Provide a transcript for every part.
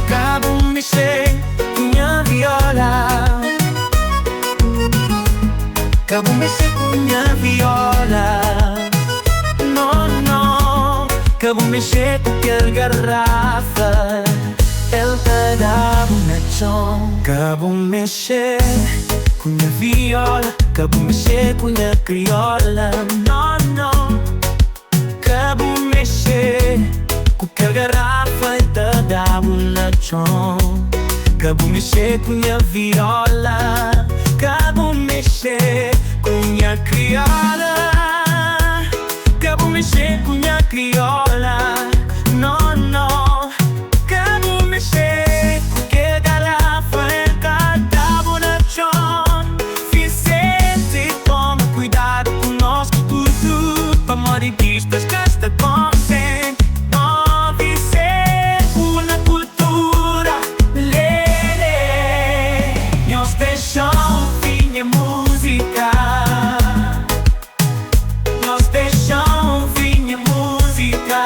Cabo mexer minha viola, cabo mexer minha viola. Não, não, cabo mexer qualquer garrafa, ele te dá um chão. Cabo mexer com minha viola, cabo mexer com minha crioula. Não, não, cabo mexer qualquer garrafa, ele te dá um chão. Cabo mexer com minha viola, cabo mexer com minha crioula, cabo mexer com minha crioula. Não, não, cabo mexer qualquer garrafa, ele dá bonachão. Vicente, toma cuidado com nós tudo, para moridistas gasta consente. Oh, Vicente, uma cultura, lele, nós deixamos vinha música, nós deixamos vinha música,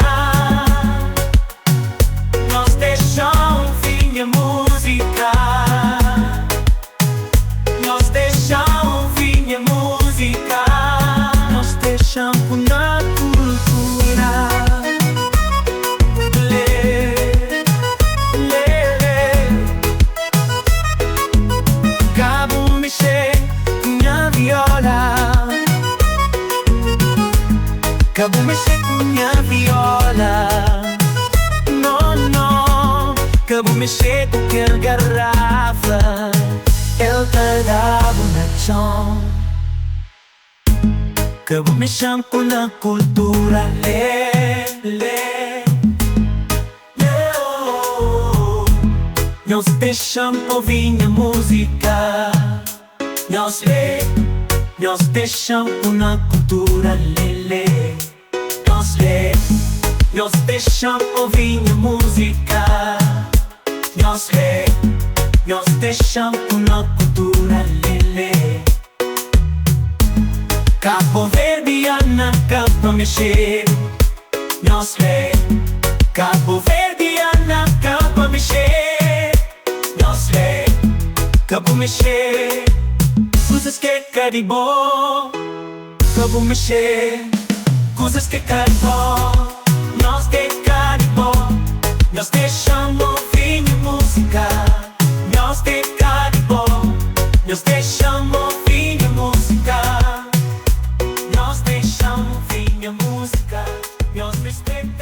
nós deixamos vinha música, nós deixamos vinha música, nós deixamos na cultura. Lê, lê, lê. Cabo mexer com minha viola, cabo mexer com minha viola. Não, não, cabo mexer com qualquer garrafa, ele te dá bonachão. Cabo mexer com a cultura, lê, lê, lê, oh. Nós deixamos ouvir a música, nós lê, nós deixamos na cultura, lê, lê. Nós lê, nós deixamos ouvir a música, nós lê, nós deixamos na cultura, lê, lê. Cabo Verdeana, cabo mexer, nós lê. Cabo Verdeana, cabo mexer, nós lê. Cabo mexer, coisas que caribou. Cabo mexer, coisas que caribou. Nós que caribou, nós deixamos ouvir música. Nós que caribou, nós deixamos ouvir música. Nós deixamos ouvir música. Nós respeitamos.